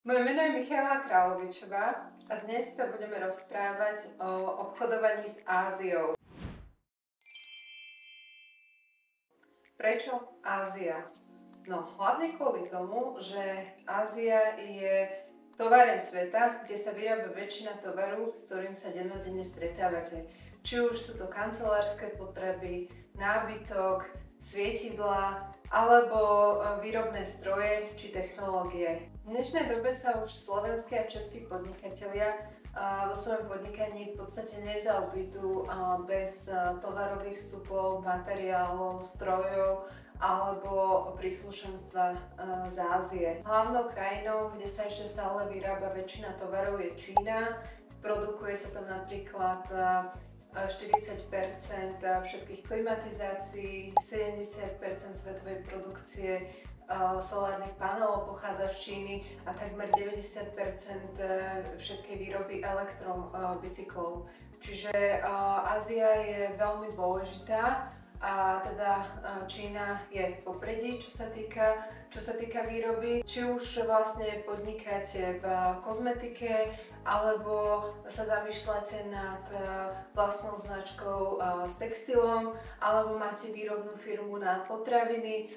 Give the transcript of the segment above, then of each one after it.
Moje meno je Michaela Královičová a dnes sa budeme rozprávať o obchodovaní s Áziou. Prečo Ázia? No hlavne kvôli tomu, že Ázia je továreň sveta, kde sa vyrába väčšina tovaru, s ktorým sa dennodenne stretávate. Či už sú to kancelárske potreby, nábytok, svietidlá alebo výrobné stroje či technológie. V dnešnej dobe sa už slovenskí a českí podnikatelia vo svojom podnikaní v podstate nezaobídu bez tovarových vstupov, materiálov, strojov alebo príslušenstva z Ázie. Hlavnou krajinou, kde sa ešte stále vyrába väčšina tovarov, je Čína. Produkuje sa tam napríklad 40% všetkých klimatizácií, 70% svetovej produkcie solárnych panelov pochádza z Číny a takmer 90% všetkej výroby elektrobicyklov. Čiže Ázia je veľmi dôležitá a teda Čína je v popredí, čo sa týka výroby. Či už vlastne podnikáte v kozmetike, alebo sa zamýšľate nad vlastnou značkou s textilom, alebo máte výrobnú firmu na potraviny.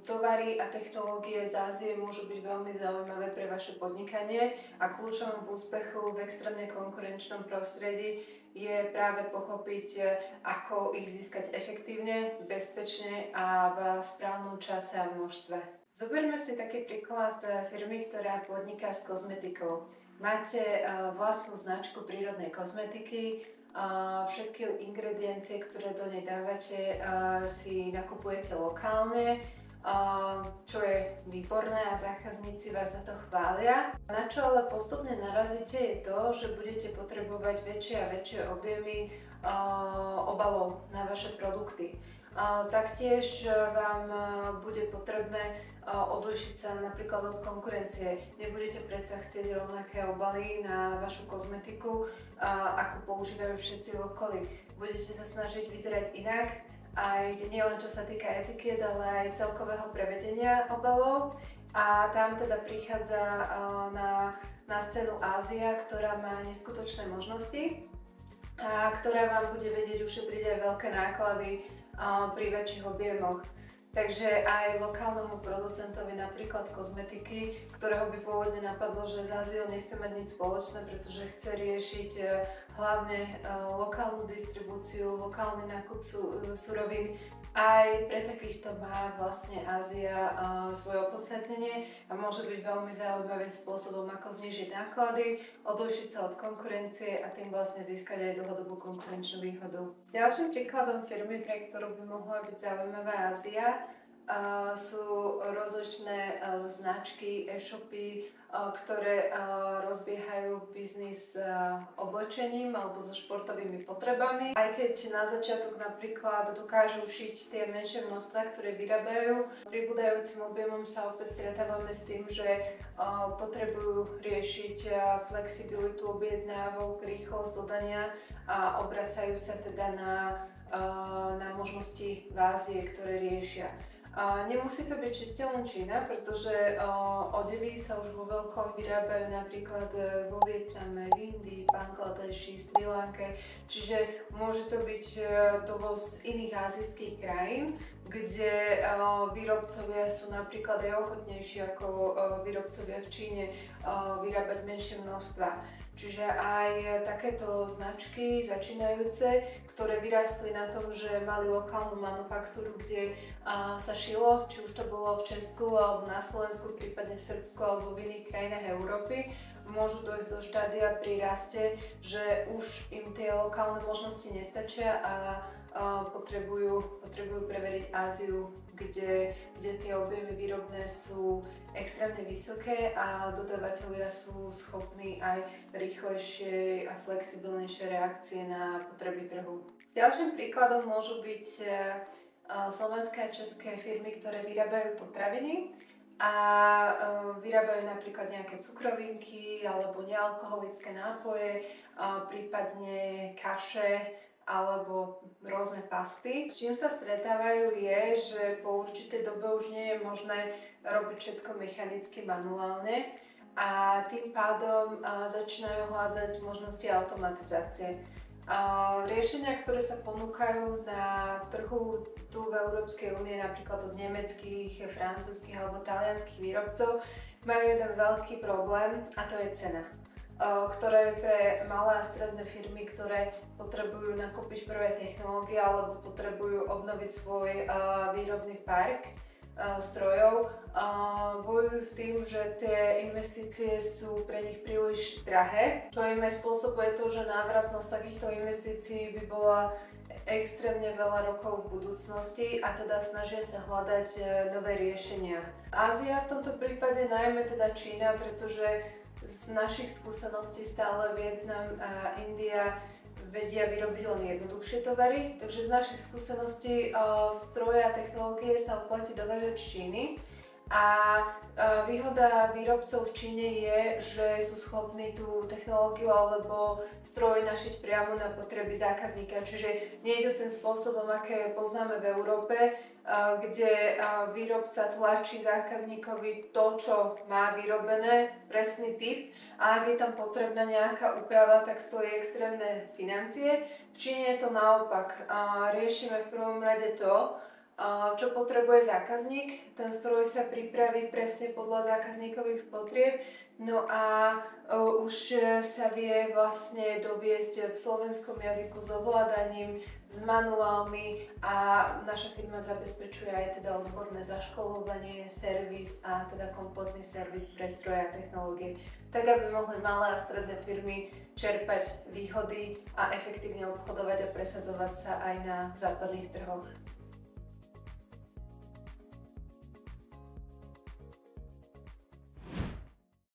Tovary a technológie z Ázie môžu byť veľmi zaujímavé pre vaše podnikanie a kľúčom k úspechu v extrémne konkurenčnom prostredí je práve pochopiť, ako ich získať efektívne, bezpečne a v správnom čase a množstve. Zoberme si taký príklad firmy, ktorá podniká s kozmetikou. Máte vlastnú značku prírodnej kozmetiky, všetky ingrediencie, ktoré do nej dávate, si nakupujete lokálne, čo je výborné a zákazníci vás za to chvália. Na čo ale postupne narazíte je to, že budete potrebovať väčšie a väčšie objemy obalov na vaše produkty. Taktiež vám bude potrebné odlišiť sa napríklad od konkurencie. Nebudete predsa chcieť rovnaké obaly na vašu kozmetiku, ako používajú všetci v okolí. Budete sa snažiť vyzerať inak, aj nielen čo sa týka etikiet, ale aj celkového prevedenia obalov. A tam teda prichádza na scénu Ázia, ktorá má neskutočné možnosti a ktorá vám bude vedieť ušetriť aj veľké náklady pri väčších objemoch. Takže aj lokálnemu producentovi napríklad kozmetiky, ktorého by pôvodne napadlo, že s Áziou nechce mať nič spoločné, pretože chce riešiť hlavne lokálnu distribúciu, lokálny nákup surovín. Aj pre takýchto má vlastne Ázia svoje opodstatnenie a môže byť veľmi zaujímavým spôsobom, ako znížiť náklady, odlišiť sa od konkurencie a tým vlastne získať aj dlhodobú konkurenčnú výhodu. Ďalším príkladom firmy, pre ktorú by mohla byť zaujímavá Ázia, sú rozličné značky, e-shopy, ktoré rozbiehajú biznis s oblečením alebo so športovými potrebami. Aj keď na začiatok napríklad dokážu šiť tie menšie množstva, ktoré vyrábajú, pribúdajúcim objemom sa opäť stretávame s tým, že potrebujú riešiť flexibilitu objednávok, rýchlosť dodania a obracajú sa teda na možnosti v Ázie, ktoré riešia. Nemusí to byť čiste len Čína, pretože odevy sa už vo veľkom vyrábajú napríklad vo Vietname, v Indii, Bangladeši, Sri Lanke, čiže môže to byť dovoz z iných ázijských krajín, kde výrobcovia sú napríklad aj ochotnejší ako výrobcovia v Číne vyrábať menšie množstva. Čiže aj takéto značky začínajúce, ktoré vyrástli na tom, že mali lokálnu manufaktúru, kde sa šilo, či už to bolo v Česku alebo na Slovensku, prípadne v Srbsku alebo v iných krajinách Európy, môžu dojsť do štádia pri raste, že už im tie lokálne možnosti nestačia a potrebujú preveriť Áziu, kde tie objemy výrobné sú extrémne vysoké a dodávateľia sú schopní aj rýchlejšie a flexibilnejšie reakcie na potreby trhu. Ďalším príkladom môžu byť slovenské a české firmy, ktoré vyrábajú potraviny a vyrábajú napríklad nejaké cukrovinky alebo nealkoholické nápoje, prípadne kaše alebo rôzne pasty. S čím sa stretávajú je, že po určitej dobe už nie je možné robiť všetko mechanicky, manuálne a tým pádom začínajú hľadať možnosti automatizácie. Riešenia, ktoré sa ponúkajú na trhu tu v Európskej únie, napríklad od nemeckých, francúzskych alebo talianskych výrobcov, majú jeden veľký problém a to je cena, ktorá je pre malé a stredné firmy, ktoré potrebujú nakúpiť prvé technológie alebo potrebujú obnoviť svoj výrobný park strojov, bojujú s tým, že tie investície sú pre nich príliš drahé, čo im aj spôsobuje to, že návratnosť takýchto investícií by bola extrémne veľa rokov v budúcnosti a teda snažia sa hľadať nové riešenia. Ázia v tomto prípade najmä teda Čína, pretože z našich skúseností stále Vietnam a India vedia vyrobiť len jednoduchšie tovary, takže z našich skúseností stroje a technológie sa oplatí dovážať z Číny a výhoda výrobcov v Číne je, že sú schopní tú technológiu alebo stroj našiť priamo na potreby zákazníka, čiže nejde ten spôsobom, aké poznáme v Európe, kde výrobca tlačí zákazníkovi to, čo má vyrobené, presný typ, a ak je tam potrebná nejaká úprava, tak stojí extrémne financie. V Číne je to naopak. Riešime v prvom rade to, čo potrebuje zákazník. Ten stroj sa pripraví presne podľa zákazníkových potrieb, no a už sa vie vlastne doviesť v slovenskom jazyku s ovládaním, s manuálmi a naša firma zabezpečuje aj teda odborné zaškolovanie, servis a teda kompletný servis pre stroje a technológie, tak aby mohli malé a stredné firmy čerpať výhody a efektívne obchodovať a presadzovať sa aj na západných trhoch.